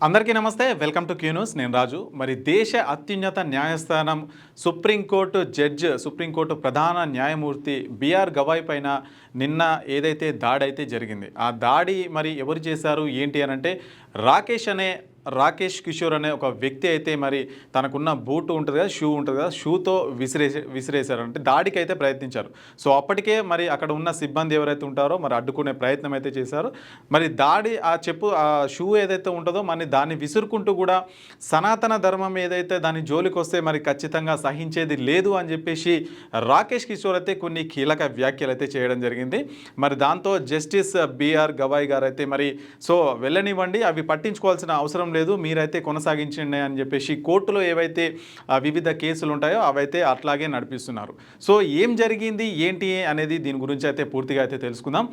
అందరికీ నమస్తే. Welcome to Q news. నేను రాజు. మరి దేశ అత్యున్నత న్యాయస్థానం సుప్రీంకోర్టు జడ్జ్, సుప్రీంకోర్టు ప్రధాన న్యాయమూర్తి బిఆర్ గవాయ్ పైన నిన్న ఏదైతే దాడి అయితే జరిగింది, ఆ దాడి మరి ఎవరు చేశారు ఏంటి అని అంటే రాకేష్ కిషోర్ అనే ఒక వ్యక్తి అయితే మరి తనకున్న బూట్ ఉంటుంది కదా, షూ ఉంటుంది కదా, షూతో విసిరేశారు. అంటే దాడికి అయితే ప్రయత్నించారు. సో అప్పటికే మరి అక్కడ ఉన్న సిబ్బంది ఎవరైతే ఉంటారో మరి అడ్డుకునే ప్రయత్నం అయితే చేశారు. మరి దాడి ఆ షూ ఏదైతే ఉంటుందో మరి దాన్ని విసురుకుంటూ కూడా సనాతన ధర్మం ఏదైతే దాని జోలికి వస్తే మరి ఖచ్చితంగా సహించేది లేదు అని చెప్పేసి రాకేష్ కిషోర్ అయితే కొన్ని కీలక వ్యాఖ్యలు అయితే చేయడం జరిగింది. మరి దాంతో జస్టిస్ బిఆర్ గవాయ్ గారు అయితే మరి వెళ్ళనివ్వండి, అవి పట్టించుకోవాల్సిన అవసరం లేదు, మీరైతే కొనసాగించండి అని చెప్పేసి కోర్టులో ఏవైతే వివిధ కేసులు ఉంటాయో అవైతే అట్లాగే నడిపిస్తున్నారు. సో ఏం జరిగింది ఏంటి అనేది దీని గురించి అయితే పూర్తిగా అయితే తెలుసుకుందాం.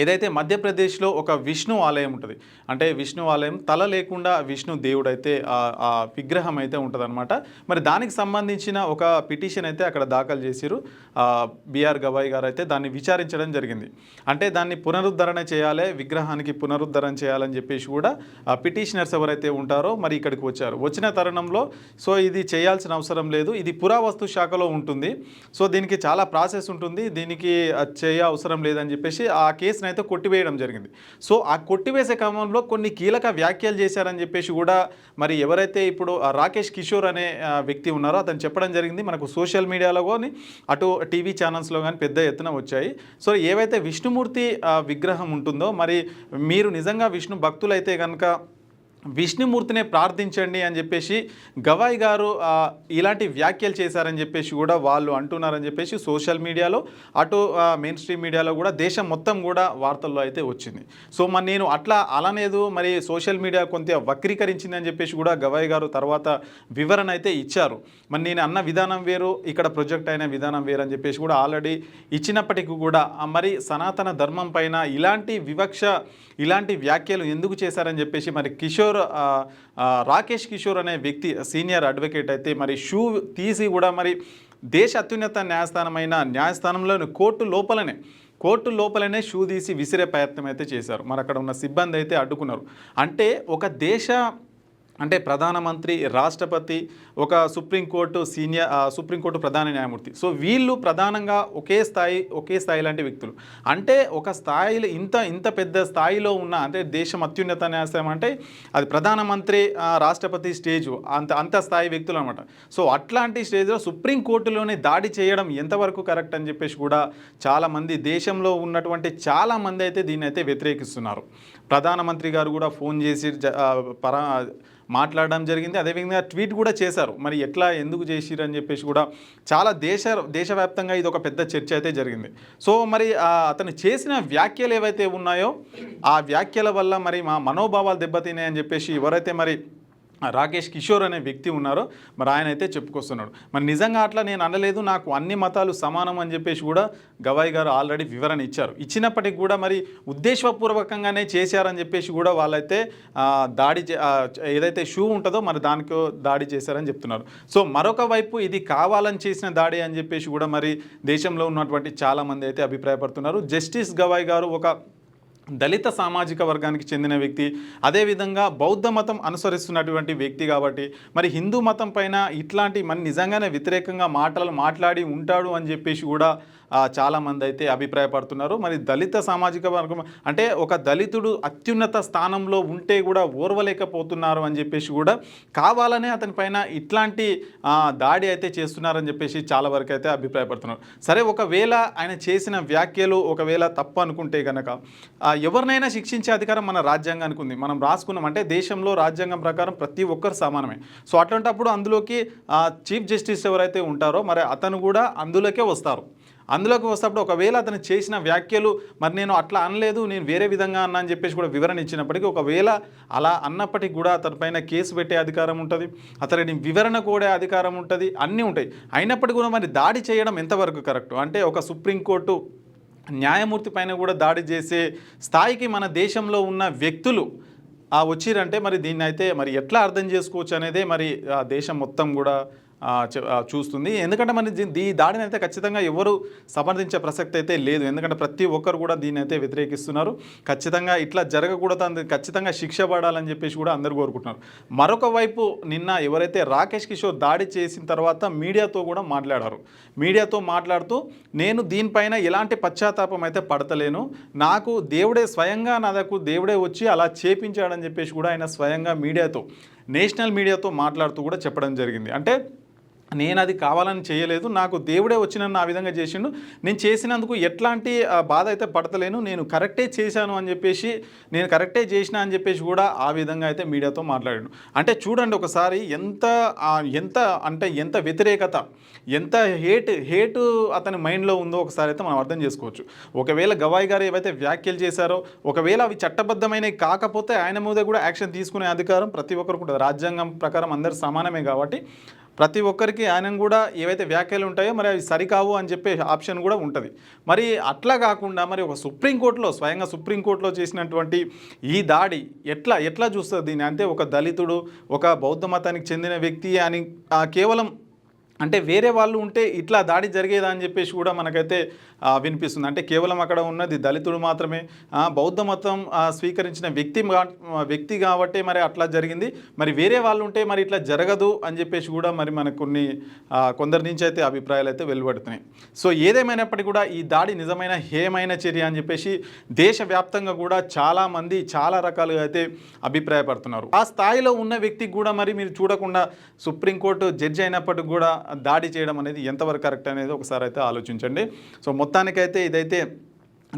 ఏదైతే మధ్యప్రదేశ్లో ఒక విష్ణు ఆలయం ఉంటుంది, అంటే విష్ణు ఆలయం తల లేకుండా విష్ణు దేవుడు అయితే ఆ విగ్రహం అయితే ఉంటుందన్నమాట. మరి దానికి సంబంధించిన ఒక పిటిషన్ అయితే అక్కడ దాఖలు చేసిరు. బిఆర్ గవాయ్ గారు అయితే దాన్ని విచారించడం జరిగింది. అంటే దాన్ని పునరుద్ధరణ చేయాలి, విగ్రహానికి పునరుద్ధరణ చేయాలని చెప్పేసి కూడా పిటిషనర్స్ ఎవరైతే ఉంటారో మరి ఇక్కడికి వచ్చారు. వచ్చిన తరుణంలో సో ఇది చేయాల్సిన అవసరం లేదు, ఇది పురావస్తు శాఖలో ఉంటుంది, సో దీనికి చాలా ప్రాసెస్ ఉంటుంది, దీనికి చేయ అవసరం లేదని చెప్పేసి ఆ కేసు అయితే కొట్టివేయడం జరిగింది. సో ఆ కొట్టివేసే క్రమంలో కొన్ని కీలక వ్యాఖ్యలు చేశారని చెప్పేసి కూడా మరి ఎవరైతే ఇప్పుడు రాకేష్ కిషోర్ అనే వ్యక్తి ఉన్నారో అతను చెప్పడం జరిగింది. మనకు సోషల్ మీడియాలో కానీ అటు టీవీ ఛానల్స్లో కానీ పెద్ద ఎత్తున వచ్చాయి. సో ఏవైతే విష్ణుమూర్తి విగ్రహం ఉంటుందో మరి మీరు నిజంగా విష్ణు భక్తులైతే కనుక విష్ణుమూర్తినే ప్రార్థించండి అని చెప్పేసి గవాయ్ గారు ఇలాంటి వ్యాఖ్యలు చేశారని చెప్పేసి కూడా వాళ్ళు అంటున్నారని చెప్పేసి సోషల్ మీడియాలో అటు మెయిన్ స్ట్రీమ్ మీడియాలో కూడా దేశం మొత్తం కూడా వార్తల్లో అయితే వచ్చింది. సో మరి నేను అలానేదు, మరి సోషల్ మీడియా కొంత వక్రీకరించింది అని చెప్పేసి కూడా గవాయ్ గారు తర్వాత వివరణ అయితే ఇచ్చారు. మరి నేను అన్న విధానం వేరు, ఇక్కడ ప్రొజెక్ట్ అయిన విధానం వేరు అని చెప్పేసి కూడా ఆల్రెడీ ఇచ్చినప్పటికీ కూడా మరి సనాతన ధర్మం పైన ఇలాంటి వివక్ష, ఇలాంటి వ్యాఖ్యలు ఎందుకు చేశారని చెప్పేసి మరి రాకేష్ కిషోర్ అనే వ్యక్తి సీనియర్ అడ్వకేట్ అయితే మరి షూ తీసి కూడా మరి దేశ అత్యున్నత న్యాయస్థానంలోని కోర్టు లోపలనే షూ తీసి విసిరే ప్రయత్నం అయితే చేశారు. మరి అక్కడ ఉన్న సిబ్బంది అయితే అడ్డుకున్నారు. అంటే ఒక అంటే ప్రధానమంత్రి, రాష్ట్రపతి, ఒక సుప్రీంకోర్టు ప్రధాన న్యాయమూర్తి, సో వీళ్ళు ప్రధానంగా ఒకే స్థాయి లాంటి వ్యక్తులు. అంటే ఒక స్థాయిలో ఇంత పెద్ద స్థాయిలో ఉన్న, అంటే దేశం అత్యున్నత న్యాయస్థానం అంటే అది ప్రధానమంత్రి, రాష్ట్రపతి స్టేజు అంత స్థాయి వ్యక్తులు అనమాట. సో అట్లాంటి స్టేజ్లో సుప్రీంకోర్టులోనే దాడి చేయడం ఎంతవరకు కరెక్ట్ అని చెప్పేసి కూడా చాలామంది, దేశంలో ఉన్నటువంటి చాలామంది అయితే దీన్ని అయితే వ్యతిరేకిస్తున్నారు. ప్రధానమంత్రి గారు కూడా ఫోన్ చేసి మాట్లాడడం జరిగింది. అదేవిధంగా ట్వీట్ కూడా చేశారు. మరి ఎందుకు చేసిరు అని చెప్పేసి కూడా చాలా దేశవ్యాప్తంగా ఇది ఒక పెద్ద చర్చ అయితే జరిగింది. సో మరి అతను చేసిన వ్యాఖ్యలు ఏవైతే ఉన్నాయో ఆ వ్యాఖ్యల వల్ల మరి మా మనోభావాలు దెబ్బతిన్నాయని చెప్పేసి ఎవరైతే మరి రాకేష్ కిషోర్ అనే వ్యక్తి ఉన్నారో మరి ఆయన అయితే చెప్పుకొస్తున్నాడు. మరి నిజంగా అట్లా నేను అనలేదు, నాకు అన్ని మతాలు సమానం అని చెప్పేసి కూడా గవాయ్ గారు ఆల్రెడీ వివరణ ఇచ్చినప్పటికీ కూడా మరి ఉద్దేశపూర్వకంగానే చేశారని చెప్పేసి కూడా వాళ్ళైతే ఏదైతే షూ ఉంటుందో మరి దానికి దాడి చేశారని చెప్తున్నారు. సో మరొక వైపు ఇది కావాలని చేసిన దాడి అని చెప్పేసి కూడా మరి దేశంలో ఉన్నటువంటి చాలామంది అయితే అభిప్రాయపడుతున్నారు. జస్టిస్ గవాయ్ గారు ఒక దళిత సామాజిక వర్గానికి చెందిన వ్యక్తి, అదేవిధంగా బౌద్ధ మతం అనుసరిస్తున్నటువంటి వ్యక్తి కాబట్టి మరి హిందూ మతం పైన ఇట్లాంటి మరి నిజంగానే వ్యతిరేకంగా మాట్లాడి ఉంటాడు అని చెప్పేసి కూడా చాలామంది అయితే అభిప్రాయపడుతున్నారు. మరి దళిత సామాజిక వర్గం అంటే ఒక దళితుడు అత్యున్నత స్థానంలో ఉంటే కూడా ఓర్వలేకపోతున్నారు అని చెప్పేసి కూడా కావాలనే అతని పైన ఇట్లాంటి దాడి అయితే చేస్తున్నారని చెప్పేసి చాలా వరకు అయితే అభిప్రాయపడుతున్నారు. సరే, ఒకవేళ ఆయన చేసిన వ్యాఖ్యలు ఒకవేళ తప్పు అనుకుంటే కనుక ఎవరినైనా శిక్షించే అధికారం మన రాజ్యాంగానికి ఉంది. మనం రాసుకున్నాం, అంటే దేశంలో రాజ్యాంగం ప్రకారం ప్రతి ఒక్కరు సమానమే. సో అట్లాంటప్పుడు అందులోకి చీఫ్ జస్టిస్ ఎవరైతే ఉంటారో మరి అతను కూడా అందులోకి వస్తప్పుడు ఒకవేళ అతను చేసిన వ్యాఖ్యలు మరి నేను అట్లా అనలేదు, నేను వేరే విధంగా అన్నా అని చెప్పేసి కూడా వివరణ ఇచ్చినప్పటికీ, ఒకవేళ అలా అన్నప్పటికీ కూడా అతని పైన కేసు పెట్టే అధికారం ఉంటుంది, అతని వివరణ కూడా అధికారం ఉంటుంది, అన్నీ ఉంటాయి. అయినప్పటికీ కూడా మరి దాడి చేయడం ఎంతవరకు కరెక్ట్? అంటే ఒక సుప్రీంకోర్టు న్యాయమూర్తి పైన కూడా దాడి చేసే స్థాయికి మన దేశంలో ఉన్న వ్యక్తులు వచ్చిరంటే మరి దీన్ని అయితే మరి ఎట్లా అర్థం చేసుకోవచ్చు అనేదే మరి దేశం మొత్తం కూడా చూస్తుంది. ఎందుకంటే మరి ఈ దాడిని అయితే ఖచ్చితంగా ఎవరు సమర్థించే ప్రసక్తి అయితే లేదు. ఎందుకంటే ప్రతి ఒక్కరు కూడా దీన్ని అయితే వ్యతిరేకిస్తున్నారు. ఖచ్చితంగా ఇట్లా జరగకూడదు, ఖచ్చితంగా శిక్ష పడాలని చెప్పేసి కూడా అందరూ కోరుకుంటున్నారు. మరొక వైపు నిన్న ఎవరైతే రాకేష్ కిషోర్ దాడి చేసిన తర్వాత మీడియాతో కూడా మాట్లాడారు. మీడియాతో మాట్లాడుతూ నేను దీనిపైన ఎలాంటి పశ్చాత్తాపం అయితే పడతలేను, నాకు దేవుడే స్వయంగా దేవుడే వచ్చి అలా చేపించాడని చెప్పేసి కూడా ఆయన స్వయంగా మీడియాతో, నేషనల్ మీడియాతో మాట్లాడుతూ కూడా చెప్పడం జరిగింది. అంటే నేను అది కావాలని చేయలేదు, నాకు దేవుడే వచ్చి నన్ను ఆ విధంగా చేసిండు, నేను చేసినందుకు ఎట్లాంటి బాధ అయితే పడతలేను, నేను కరెక్టే చేశాను అని చెప్పేసి, నేను కరెక్టే చేసిన అని చెప్పేసి కూడా ఆ విధంగా అయితే మీడియాతో మాట్లాడాడు. అంటే చూడండి ఒకసారి ఎంత వ్యతిరేకత, ఎంత హేటు అతని మైండ్లో ఉందో ఒకసారి అయితే మనం అర్థం చేసుకోవచ్చు. ఒకవేళ గవాయ్ గారు ఏవైతే వ్యాఖ్యలు చేశారో, ఒకవేళ అవి చట్టబద్ధమైనవి కాకపోతే ఆయన మీద కూడా యాక్షన్ తీసుకునే అధికారం ప్రతి ఒక్కరికి ఉంటుంది. రాజ్యాంగం ప్రకారం అందరు సమానమే కాబట్టి ప్రతి ఒక్కరికి ఆయన కూడా ఏవైతే వ్యాఖ్యలు ఉంటాయో మరి అవి సరికావు అని చెప్పే ఆప్షన్ కూడా ఉంటుంది. మరి అట్లా కాకుండా మరి ఒక స్వయంగా సుప్రీంకోర్టులో చేసినటువంటి ఈ దాడి ఎట్లా చూస్తుంది దీన్ని? అంటే ఒక దళితుడు, ఒక బౌద్ధ మతానికి చెందిన వ్యక్తి అని కేవలం అంటే వేరే వాళ్ళు ఉంటే ఇట్లా దాడి జరిగేదా అని చెప్పేసి కూడా మనకైతే వినిపిస్తుంది. అంటే కేవలం అక్కడ ఉన్నది దళితుడు మాత్రమే, బౌద్ధ మతం స్వీకరించిన వ్యక్తి కాబట్టి మరి అట్లా జరిగింది, మరి వేరే వాళ్ళు ఉంటే మరి ఇట్లా జరగదు అని చెప్పేసి కూడా మరి మనకు కొందరి నుంచి అయితే అభిప్రాయాలు అయితే వెలువడుతున్నాయి. సో ఏదేమైనప్పటికీ కూడా ఈ దాడి నిజమైన హేయమైన చర్య అని చెప్పేసి దేశవ్యాప్తంగా కూడా చాలామంది చాలా రకాలుగా అయితే అభిప్రాయపడుతున్నారు. ఆ స్థాయిలో ఉన్న వ్యక్తికి కూడా మరి మీరు చూడకుండా సుప్రీంకోర్టు జడ్జి అయినప్పటికీ కూడా దాడి చేయడం అనేది ఎంతవరకు కరెక్ట్ అనేది ఒకసారి అయితే ఆలోచించండి. సో మొత్తానికైతే ఇదైతే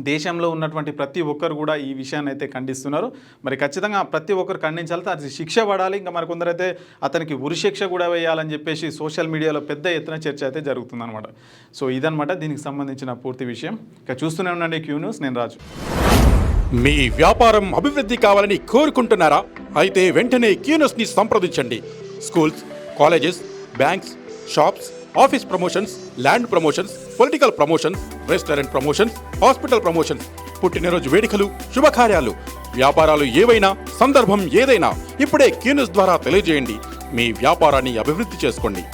దేశంలో ఉన్నటువంటి ప్రతి ఒక్కరు కూడా ఈ విషయాన్ని అయితే ఖండిస్తున్నారు. మరి ఖచ్చితంగా ప్రతి ఒక్కరు ఖండించాలి, అది శిక్ష పడాలి. ఇంకా మరి కొందరైతే అతనికి ఉరిశిక్ష కూడా వేయాలని చెప్పేసి సోషల్ మీడియాలో పెద్ద ఎత్తున చర్చ అయితే జరుగుతుందన్నమాట. సో ఇదనమాట దీనికి సంబంధించిన పూర్తి విషయం. ఇక చూస్తూనే ఉండండి క్యూ న్యూస్. నేను రాజు. మీ వ్యాపారం అభివృద్ధి కావాలని కోరుకుంటున్నారా? అయితే వెంటనే క్యూ న్యూస్ని సంప్రదించండి. Schools, colleges, banks, shops, office promotions, land promotions, political promotions, restaurant promotions, hospital promotions, పుట్టినరోజు వేడుకలు, శుభకార్యాలు, వ్యాపారాలు ఏవైనా, సందర్భం ఏదైనా ఇప్పుడే క్యూ న్యూస్ ద్వారా తెలియజేయండి. మీ వ్యాపారాన్ని అభివృద్ధి చేసుకోండి.